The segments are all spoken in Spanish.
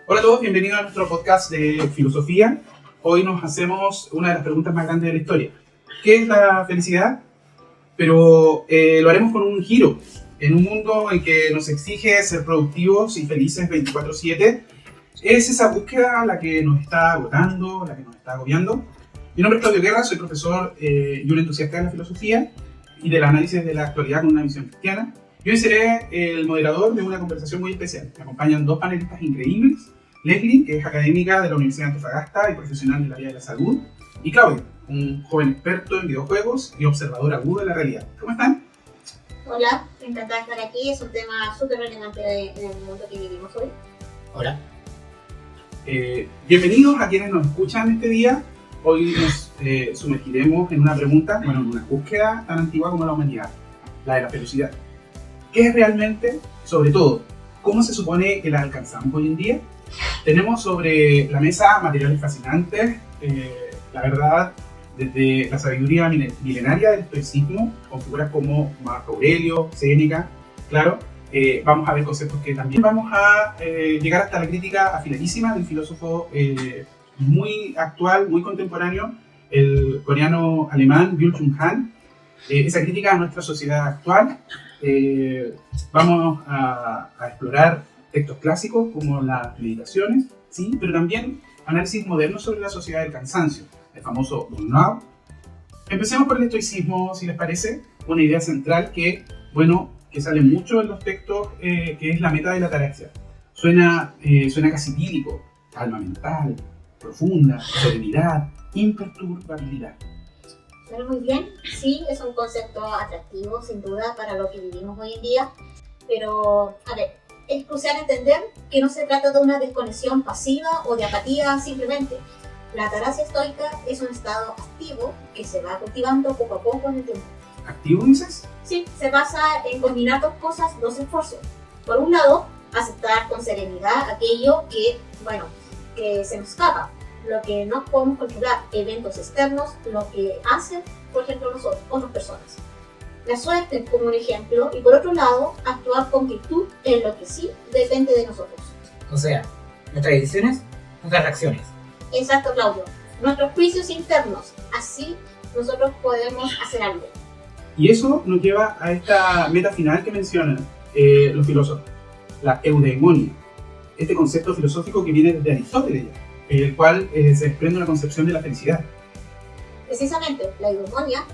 Hola a todos, bienvenidos a nuestro podcast de filosofía. Hoy nos hacemos una de las preguntas más grandes de la historia. ¿Qué es la felicidad? Pero lo haremos con un giro. En un mundo en que nos exige ser productivos y felices 24/7, es esa búsqueda la que nos está agotando, la que nos está agobiando. Mi nombre es Claudio Guerra, soy profesor y un entusiasta de la filosofía y del análisis de la actualidad con una visión cristiana. Y hoy seré el moderador de una conversación muy especial. Me acompañan dos panelistas increíbles. Leslie, que es académica de la Universidad de Antofagasta y profesional del área de la salud. Y Claudio, un joven experto en videojuegos y observador agudo de la realidad. ¿Cómo están? Hola, encantada de estar aquí. Es un tema súper relevante en el mundo que vivimos hoy. Hola. Bienvenidos a quienes nos escuchan este día. Hoy nos sumergiremos en una pregunta, en una búsqueda tan antigua como la humanidad, la de la felicidad. ¿Qué es realmente? Sobre todo, ¿cómo se supone que la alcanzamos hoy en día? Tenemos sobre la mesa materiales fascinantes, la verdad, desde la sabiduría milenaria del estoicismo, con figuras como Marco Aurelio, Séneca, claro, vamos a ver conceptos que también vamos a llegar hasta la crítica afiladísima del filósofo muy actual, muy contemporáneo, el coreano-alemán Byung-Chul Han, esa crítica a nuestra sociedad actual. Vamos a explorar textos clásicos como las meditaciones, ¿sí? Pero también análisis modernos sobre la sociedad del cansancio, el famoso burnout. Empecemos por el estoicismo, si les parece, una idea central que sale mucho en los textos, que es la meta de la ataraxia. Suena casi idílico, calma mental, profunda, serenidad, imperturbabilidad. Suena muy bien, sí, es un concepto atractivo, sin duda, para lo que vivimos hoy en día, pero, es crucial entender que no se trata de una desconexión pasiva o de apatía simplemente. La ataraxia estoica es un estado activo que se va cultivando poco a poco en el tiempo. ¿Activo, dices? Sí, se basa en combinar dos esfuerzos. Por un lado, aceptar con serenidad aquello que se nos escapa, lo que no podemos controlar, eventos externos, lo que hacen, por ejemplo, nosotros, otras personas. La suerte como un ejemplo, y por otro lado, actuar con virtud en lo que sí depende de nosotros. O sea, nuestras decisiones, nuestras reacciones. Exacto, Claudio. Nuestros juicios internos, así nosotros podemos hacer algo. Y eso nos lleva a esta meta final que mencionan los filósofos, la eudeimonia, este concepto filosófico que viene desde Aristóteles, el cual se desprende una concepción de la felicidad. Precisamente, la eudeimonia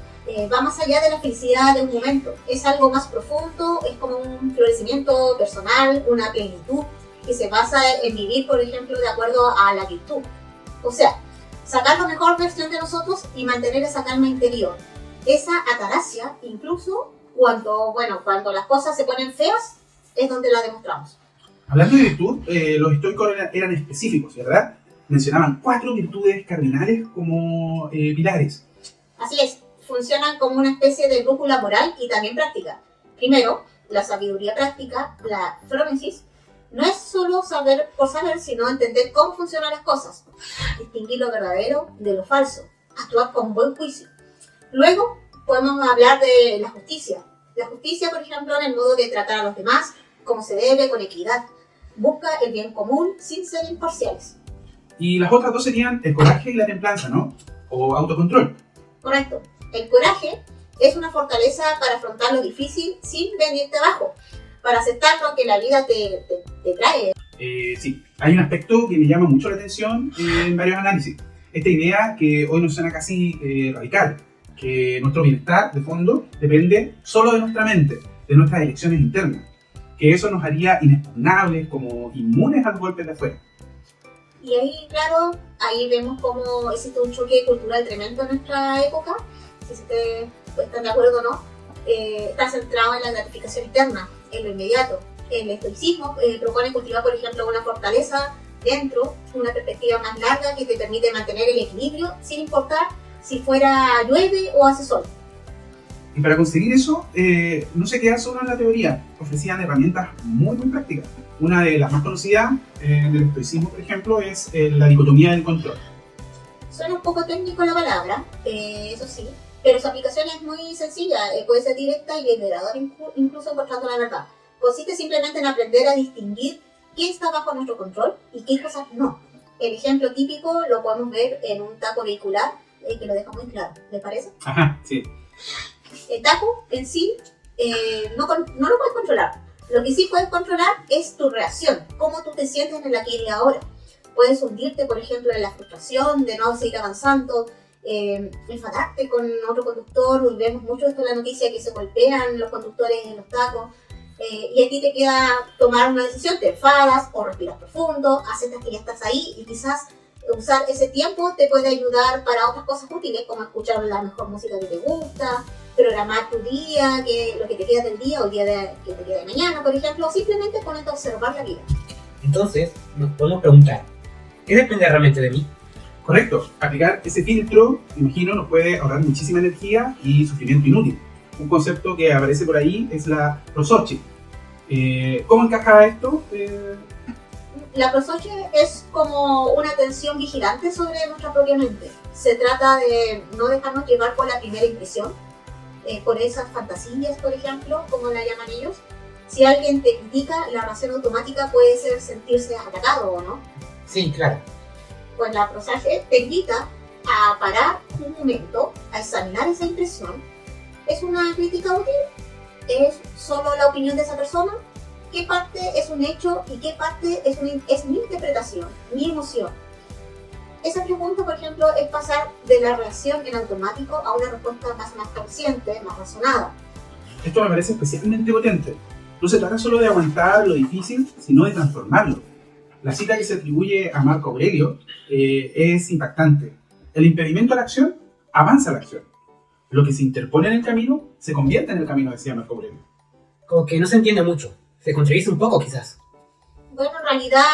va más allá de la felicidad de un momento. Es algo más profundo, es como un florecimiento personal, una plenitud, que se basa en vivir, por ejemplo, de acuerdo a la virtud. O sea, sacar la mejor versión de nosotros y mantener esa calma interior. Esa ataraxia, incluso cuando las cosas se ponen feas, es donde la demostramos. Hablando de virtud, los estoicos eran específicos, ¿verdad? Mencionaban 4 virtudes cardinales como pilares. Así es, funcionan como una especie de brújula moral y también práctica. Primero, la sabiduría práctica, la phronesis, no es solo saber por saber, sino entender cómo funcionan las cosas, distinguir lo verdadero de lo falso, actuar con buen juicio. Luego, podemos hablar de la justicia. La justicia, por ejemplo, en el modo de tratar a los demás como se debe, con equidad. Busca el bien común sin ser imparciales. Y las otras dos serían el coraje y la templanza, ¿no? O autocontrol. Correcto. El coraje es una fortaleza para afrontar lo difícil sin venirte abajo, para aceptar lo que la vida te trae. Sí, hay un aspecto que me llama mucho la atención en varios análisis. Esta idea que hoy nos suena casi radical, que nuestro bienestar, de fondo, depende solo de nuestra mente, de nuestras elecciones internas, que eso nos haría inexpugnables, como inmunes a los golpes de afuera. Y ahí, claro, ahí vemos cómo existe un choque cultural tremendo en nuestra época. Si ustedes están de acuerdo o no, está centrado en la gratificación interna, en lo inmediato. El estoicismo propone cultivar, por ejemplo, una fortaleza dentro, una perspectiva más larga que te permite mantener el equilibrio sin importar si fuera llueve o hace sol. Y para conseguir eso, no se queda solo en la teoría, ofrecían herramientas muy prácticas. Una de las más conocidas del estoicismo, por ejemplo, es la dicotomía del control. Suena un poco técnico la palabra, eso sí, pero su aplicación es muy sencilla, puede ser directa y liberadora incluso encontrando la verdad. Consiste simplemente en aprender a distinguir qué está bajo nuestro control y qué cosas no. El ejemplo típico lo podemos ver en un taco vehicular, que lo deja muy claro, ¿les parece? Ajá, sí. El taco en sí no lo puedes controlar. Lo que sí puedes controlar es tu reacción, cómo tú te sientes en el aquí y ahora. Puedes hundirte, por ejemplo, en la frustración de no seguir avanzando, enfadarte con otro conductor. Vemos mucho esto en la noticia, que se golpean los conductores en los tacos. Y a ti te queda tomar una decisión, te enfadas o respiras profundo, aceptas que ya estás ahí y quizás usar ese tiempo te puede ayudar para otras cosas útiles, como escuchar la mejor música que te gusta, programar tu día, lo que te queda del día o el día que te queda de mañana, por ejemplo, o simplemente ponerte a observar la vida. Entonces, nos podemos preguntar, ¿qué depende realmente de mí? Correcto. Aplicar ese filtro, imagino, nos puede ahorrar muchísima energía y sufrimiento inútil. Un concepto que aparece por ahí es la prosopsis. ¿Cómo encaja esto? La prosopsis es como una atención vigilante sobre nuestra propia mente. Se trata de no dejarnos llevar por la primera impresión, por esas fantasías, por ejemplo, como la llaman ellos. Si alguien te critica, la reacción automática puede ser sentirse atacado o no. Sí, claro. Pues la prosopsis te invita a parar un momento, a examinar esa impresión. ¿Es una crítica útil? ¿Es solo la opinión de esa persona? ¿Qué parte es un hecho y qué parte es mi interpretación, mi emoción? Esa pregunta, por ejemplo, es pasar de la reacción en automático a una respuesta más consciente, más razonada. Esto me parece especialmente potente. No se trata solo de aguantar lo difícil, sino de transformarlo. La cita que se atribuye a Marco Aurelio es impactante. El impedimento a la acción avanza a la acción. Lo que se interpone en el camino se convierte en el camino, decía Marco Aurelio. Como que no se entiende mucho. Se contradice un poco, quizás. Bueno, en realidad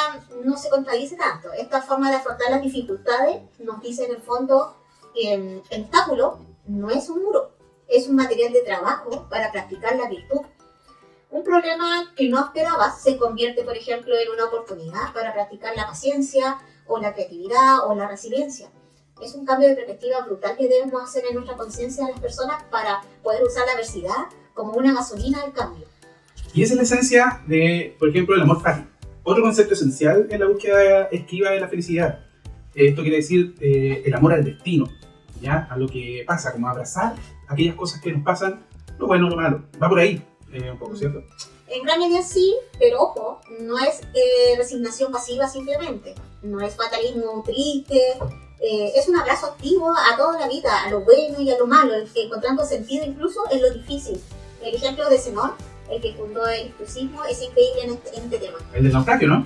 no se contradice tanto. Esta forma de afrontar las dificultades nos dice en el fondo que el obstáculo no es un muro, es un material de trabajo para practicar la virtud. Un problema que no esperabas se convierte, por ejemplo, en una oportunidad para practicar la paciencia, o la creatividad, o la resiliencia. Es un cambio de perspectiva brutal que debemos hacer en nuestra conciencia de las personas para poder usar la adversidad como una gasolina del cambio. Y esa es la esencia de, por ejemplo, el amor fati. Otro concepto esencial en la búsqueda esquiva de la felicidad. Esto quiere decir el amor al destino, ¿ya? A lo que pasa, como abrazar aquellas cosas que nos pasan, lo bueno o lo malo. Va por ahí, un poco, ¿cierto? En gran medida sí, pero ojo, no es resignación pasiva simplemente, no es fatalismo triste, es un abrazo activo a toda la vida, a lo bueno y a lo malo, encontrando sentido incluso en lo difícil. El ejemplo de Zenón, el que fundó el estoicismo, es increíble en este tema. El del naufragio, ¿no?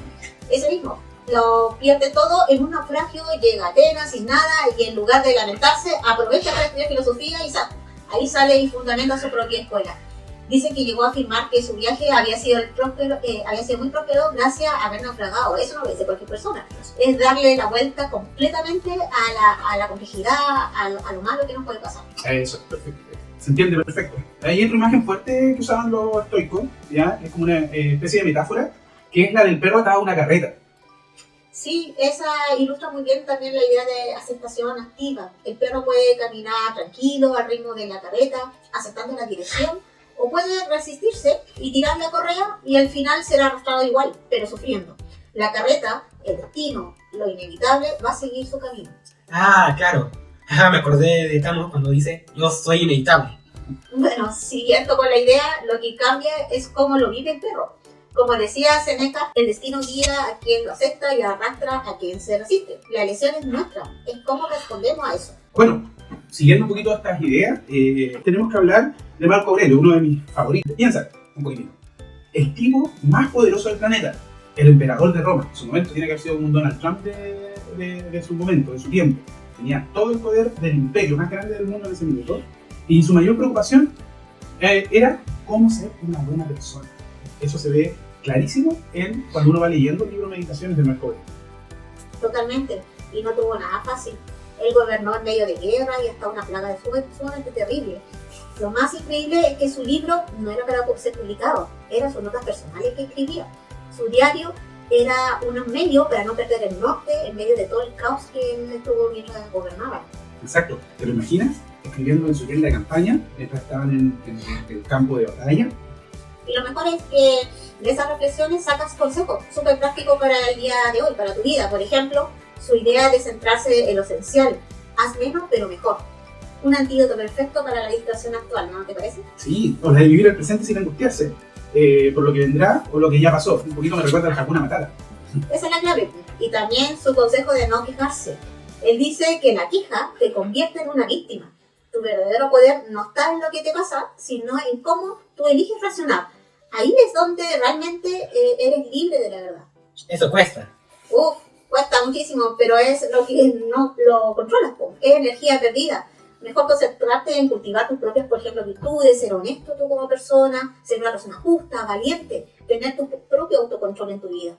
Ese mismo. Lo pierde todo en un naufragio, llega a Atenas sin nada y en lugar de lamentarse, aprovecha para estudiar filosofía y ahí sale y fundamenta su propia escuela. Dice que llegó a afirmar que su viaje había sido muy próspero gracias a haber naufragado. Eso no lo dice cualquier persona. Es darle la vuelta completamente a la complejidad, a lo malo que nos puede pasar. Eso es perfecto. Se entiende perfecto. Hay otra imagen fuerte que usaban los estoicos, ¿ya? Es como una especie de metáfora, que es la del perro atado a una carreta. Sí, esa ilustra muy bien también la idea de aceptación activa. El perro puede caminar tranquilo al ritmo de la carreta, aceptando la dirección, o puede resistirse y tirar la correa y al final será arrastrado igual, pero sufriendo. La carreta, el destino, lo inevitable, va a seguir su camino. Ah, claro. Me acordé de Thanos cuando dice, yo soy inevitable. Bueno, siguiendo con la idea, lo que cambia es cómo lo vive el perro. Como decía Seneca, el destino guía a quien lo acepta y arrastra a quien se resiste. La elección es nuestra, es cómo respondemos a eso. Bueno, siguiendo un poquito estas ideas, tenemos que hablar de Marco Aurelio, uno de mis favoritos. Piensa un poquitito. El tipo más poderoso del planeta, el emperador de Roma. En su momento tiene que haber sido un Donald Trump de su momento, de su tiempo. Tenía todo el poder del imperio más grande del mundo en ese minuto. Y su mayor preocupación era cómo ser una buena persona. Eso se ve clarísimo cuando uno va leyendo el libro Meditaciones de Marco Aurelio. Totalmente. Y no tuvo nada fácil. Él gobernó en medio de guerra y hasta una plaga de fuego sumamente terrible. Lo más increíble es que su libro no era para ser publicado, eran sus notas personales que escribía. Su diario era un medio para no perder el norte en medio de todo el caos que él estuvo mientras gobernaba. Exacto. ¿Te lo imaginas? Escribiendo en su tienda de campaña, mientras estaban en el campo de batalla. Y lo mejor es que de esas reflexiones sacas consejos súper prácticos para el día de hoy, para tu vida. Por ejemplo, su idea de centrarse en lo esencial. Haz menos pero mejor. Un antídoto perfecto para la distracción actual, ¿no te parece? Sí, o la de vivir el presente sin angustiarse por lo que vendrá o lo que ya pasó. Un poquito me recuerda al Hakuna Matata. Esa es la clave. Y también su consejo de no quejarse. Él dice que la queja te convierte en una víctima. Tu verdadero poder no está en lo que te pasa, sino en cómo tú eliges reaccionar. Ahí es donde realmente eres libre de la verdad. Eso cuesta. Cuesta muchísimo, pero es lo que no lo controlas, po. Es energía perdida. Mejor concentrarte en cultivar tus propias, por ejemplo, virtudes, ser honesto tú como persona, ser una persona justa, valiente, tener tu propio autocontrol en tu vida.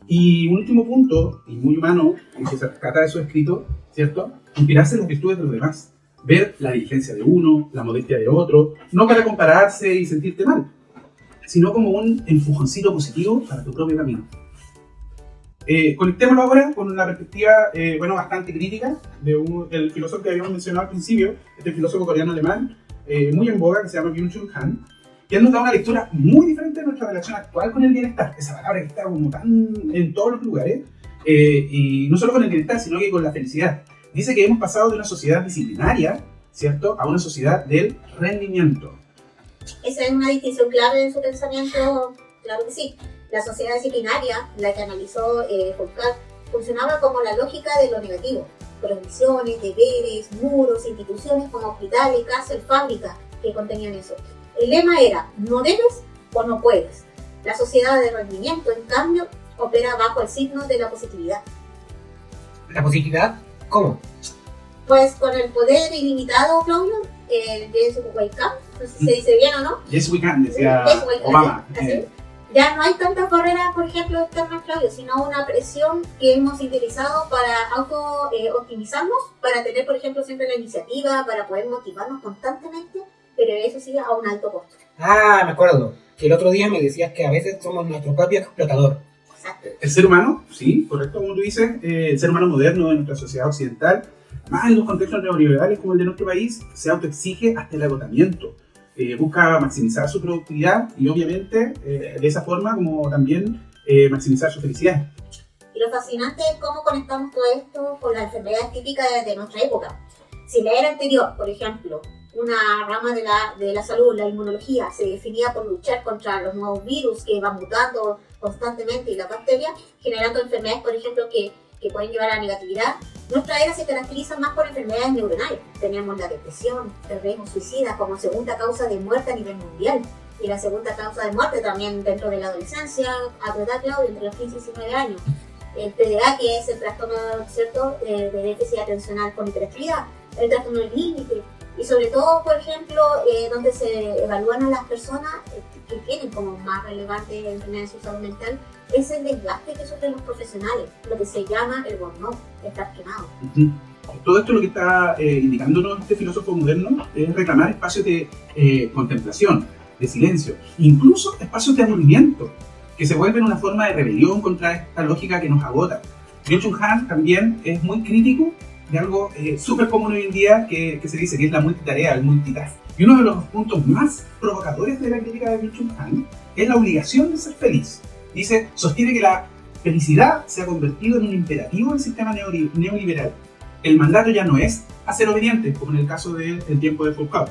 Y un último punto, y muy humano, y que se rescata de su escrito, ¿cierto? Inspirarse en las virtudes de los demás. Ver la diligencia de uno, la modestia de otro, no para compararse y sentirte mal, sino como un empujoncito positivo para tu propio camino. Conectémoslo ahora con una perspectiva, bastante crítica del filósofo que habíamos mencionado al principio, este filósofo coreano-alemán, muy en boga, que se llama Byung-Chul Han, que él nos da una lectura muy diferente de nuestra relación actual con el bienestar, esa palabra que está como tan en todos los lugares, y no solo con el bienestar, sino que con la felicidad. Dice que hemos pasado de una sociedad disciplinaria, ¿cierto?, a una sociedad del rendimiento. Esa es una distinción clave en su pensamiento, claro que sí. La sociedad disciplinaria, la que analizó Foucault, funcionaba como la lógica de lo negativo. Prohibiciones, deberes, muros, instituciones como hospitales, cárcel, fábricas que contenían eso. El lema era, no debes o no puedes. La sociedad de rendimiento, en cambio, opera bajo el signo de la positividad. ¿La positividad? ¿Cómo? Pues con el poder ilimitado, Claudio, de su Wake Up, no sé si se dice bien o no. Yes we can, decía Yes, we can. Obama. Así. Ya no hay tantas barreras, por ejemplo, externas, Claudio, sino una presión que hemos utilizado para auto-optimizarnos, para tener, por ejemplo, siempre la iniciativa, para poder motivarnos constantemente, pero eso sí a un alto costo. Ah, me acuerdo. Que el otro día me decías que a veces somos nuestro propio explotador. Exacto. El ser humano, sí, correcto, como tú dices, el ser humano moderno de nuestra sociedad occidental, más en los contextos neoliberales como el de nuestro país, se autoexige hasta el agotamiento. Busca maximizar su productividad y obviamente de esa forma como también maximizar su felicidad. Y lo fascinante es cómo conectamos todo esto con las enfermedades típicas de nuestra época. Si la era anterior, por ejemplo, una rama de la salud, la inmunología, se definía por luchar contra los nuevos virus que van mutando constantemente y la bacteria, generando enfermedades, por ejemplo, que pueden llevar a la negatividad. Nuestra era se caracteriza más por enfermedades neuronales. Tenemos la depresión, el riesgo suicida como segunda causa de muerte a nivel mundial. Y la segunda causa de muerte también dentro de la adolescencia, a tu edad, Claudio, entre los 15 y 19 años. El TDA, que es el trastorno, ¿cierto?, de déficit atencional con hiperactividad, el trastorno del límite. Y sobre todo, por ejemplo, donde se evalúan a las personas que tienen como más relevante enfermedades de su salud mental, es el desgaste que sufren los profesionales, lo que se llama el burnout, estar quemado. Todo esto lo que está indicándonos este filósofo moderno es reclamar espacios de contemplación, de silencio, incluso espacios de aburrimiento, que se vuelven una forma de rebelión contra esta lógica que nos agota. Byung-Chul Han también es muy crítico de algo súper común hoy en día que se dice que es la multitarea, el multitask. Y uno de los puntos más provocadores de la crítica de Byung-Chul Han es la obligación de ser feliz. Dice, sostiene que la felicidad se ha convertido en un imperativo del sistema neoliberal. El mandato ya no es hacer obediente, como en el caso del tiempo de Foucault,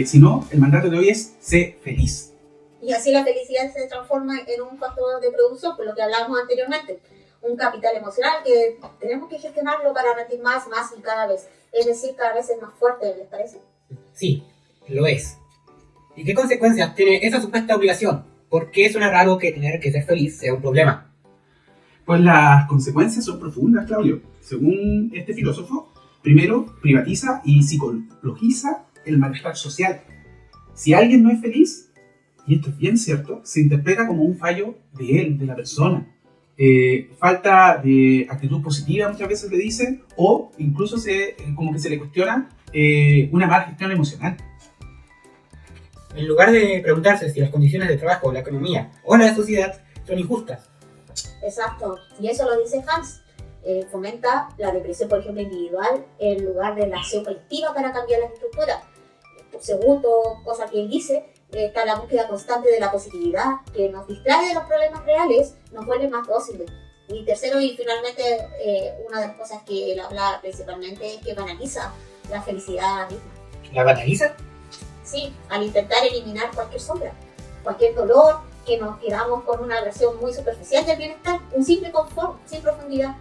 sino el mandato de hoy es ser feliz. Y así la felicidad se transforma en un factor de producción, por lo que hablábamos anteriormente. Un capital emocional que tenemos que gestionarlo para rendir más y cada vez. Es decir, cada vez es más fuerte, ¿les parece? Sí, lo es. ¿Y qué consecuencias tiene esa supuesta obligación? ¿Por qué suena raro que tener que ser feliz sea un problema? Pues las consecuencias son profundas, Claudio. Según este filósofo, primero privatiza y psicologiza el malestar social. Si alguien no es feliz, y esto es bien cierto, se interpreta como un fallo de él, de la persona. Falta de actitud positiva muchas veces le dicen, o incluso como que se le cuestiona una mala gestión emocional. En lugar de preguntarse si las condiciones de trabajo, la economía o la sociedad son injustas. Exacto, y eso lo dice Hans. Fomenta la depresión, por ejemplo, individual en lugar de la acción colectiva para cambiar las estructuras. Segundo, cosa que él dice, está la búsqueda constante de la positividad, que nos distrae de los problemas reales, nos vuelve más dóciles. Y tercero, y finalmente, una de las cosas que él habla principalmente es que banaliza la felicidad misma. ¿La banaliza? Sí, al intentar eliminar cualquier sombra, cualquier dolor, que nos quedamos con una versión muy superficial del bienestar, un simple confort, sin profundidad.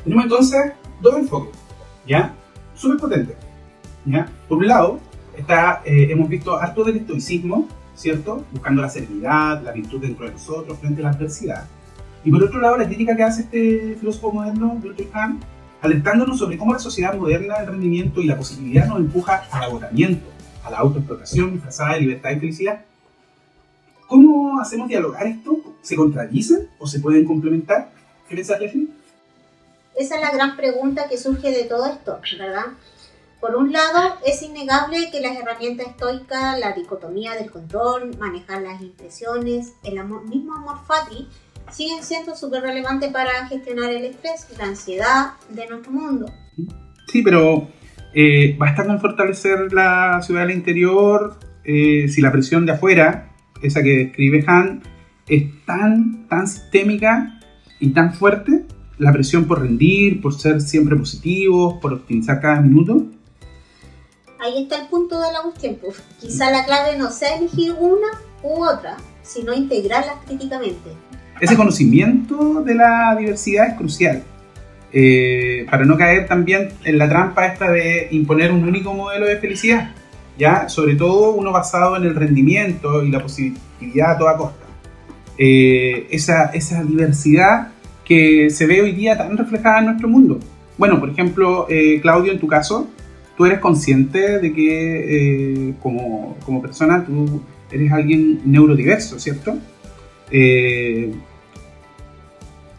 Tenemos entonces dos enfoques, ¿ya? Súper potentes, ¿ya? Por un lado, hemos visto harto del estoicismo, ¿cierto? Buscando la serenidad, la virtud dentro de nosotros frente a la adversidad. Y por otro lado, la crítica que hace este filósofo moderno, Byung-Chul Han, alertándonos sobre cómo la sociedad moderna, el rendimiento y la positividad nos empuja al agotamiento, a la autoexplotación disfrazada de libertad y felicidad. ¿Cómo hacemos dialogar esto? ¿Se contradicen o se pueden complementar? ¿Qué piensas, Leslie? Esa es la gran pregunta que surge de todo esto, ¿verdad? Por un lado, es innegable que las herramientas estoicas, la dicotomía del control, manejar las impresiones, mismo amor fati, siguen siendo súper relevantes para gestionar el estrés, la ansiedad de nuestro mundo. Sí, pero bastando en fortalecer la ciudad del interior, si la presión de afuera, esa que describe Han, es tan sistémica y tan fuerte, la presión por rendir, por ser siempre positivos, por optimizar cada minuto. Ahí está el punto de la cuestión. Quizá la clave no sea elegir una u otra, sino integrarlas críticamente. Ese conocimiento de la diversidad es crucial, para no caer también en la trampa esta de imponer un único modelo de felicidad, ¿ya? Sobre todo uno basado en el rendimiento y la positividad a toda costa. Esa diversidad que se ve hoy día tan reflejada en nuestro mundo. Bueno, por ejemplo, Claudio, en tu caso, tú eres consciente de que como persona tú eres alguien neurodiverso, ¿cierto?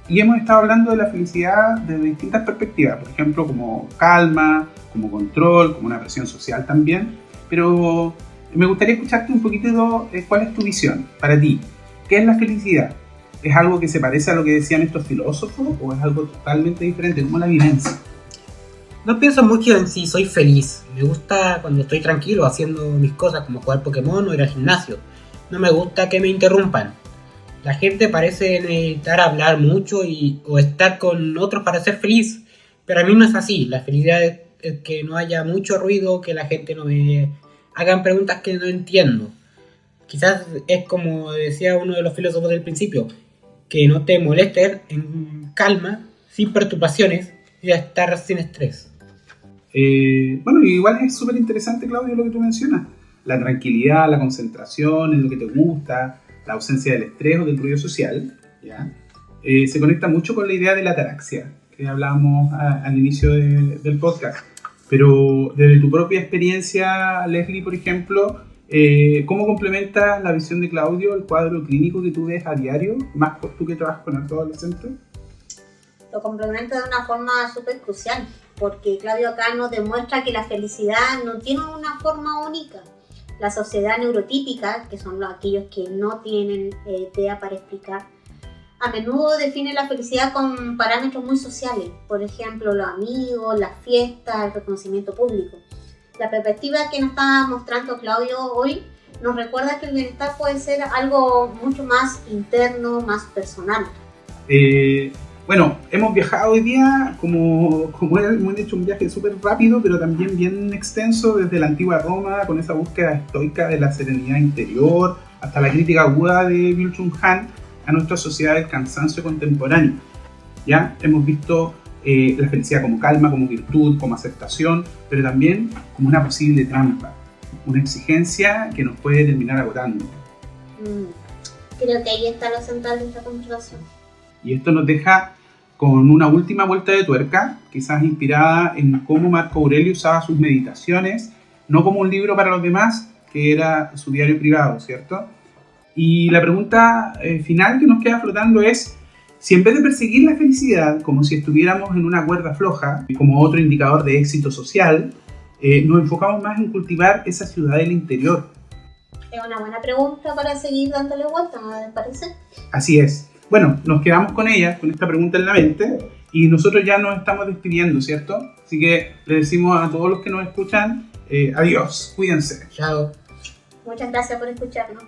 Y hemos estado hablando de la felicidad desde distintas perspectivas, por ejemplo, como calma, como control, como una presión social también. Pero me gustaría escucharte un poquito cuál es tu visión para ti. ¿Qué es la felicidad? ¿Es algo que se parece a lo que decían estos filósofos o es algo totalmente diferente? ¿Cómo la vivencia? No pienso mucho en si soy feliz. Me gusta cuando estoy tranquilo haciendo mis cosas como jugar Pokémon o ir al gimnasio. No me gusta que me interrumpan. La gente parece necesitar hablar mucho o estar con otros para ser feliz. Pero a mí no es así. La felicidad es que no haya mucho ruido, que la gente no me hagan preguntas que no entiendo. Quizás es como decía uno de los filósofos del principio, que no te molesten, en calma, sin perturbaciones y a estar sin estrés. Bueno, igual es súper interesante, Claudio, lo que tú mencionas. La tranquilidad, la concentración en lo que te gusta, la ausencia del estrés o del ruido social, ¿ya? Se conecta mucho con la idea de la ataraxia, que hablábamos al inicio del podcast. Pero desde tu propia experiencia, Leslie, por ejemplo, ¿cómo complementa la visión de Claudio el cuadro clínico que tú ves a diario, más por tú que trabajas con hartos adolescentes? Lo complementa de una forma súper crucial, porque Claudio acá nos demuestra que la felicidad no tiene una forma única. La sociedad neurotípica, que son aquellos que no tienen idea para explicar, a menudo define la felicidad con parámetros muy sociales, por ejemplo, los amigos, las fiestas, el reconocimiento público. La perspectiva que nos está mostrando Claudio hoy nos recuerda que el bienestar puede ser algo mucho más interno, más personal. Bueno, hemos viajado hoy día, como hemos hecho un viaje súper rápido, pero también bien extenso, desde la antigua Roma, con esa búsqueda estoica de la serenidad interior, hasta la crítica aguda de Byung-Chul Han a nuestra sociedad del cansancio contemporáneo. ¿Ya? Hemos visto la felicidad como calma, como virtud, como aceptación, pero también como una posible trampa, una exigencia que nos puede terminar agotando. Creo que ahí está lo central de esta conversación. Y esto nos deja con una última vuelta de tuerca, quizás inspirada en cómo Marco Aurelio usaba sus meditaciones, no como un libro para los demás, que era su diario privado, ¿cierto? Y la pregunta final que nos queda flotando es, si en vez de perseguir la felicidad como si estuviéramos en una cuerda floja, como otro indicador de éxito social, nos enfocamos más en cultivar esa ciudad del interior. Es una buena pregunta para seguir dándole vuelta, ¿no les parece? Así es. Bueno, nos quedamos con ella, con esta pregunta en la mente, y nosotros ya nos estamos despidiendo, ¿cierto? Así que le decimos a todos los que nos escuchan, adiós, cuídense. Chao. Muchas gracias por escucharnos.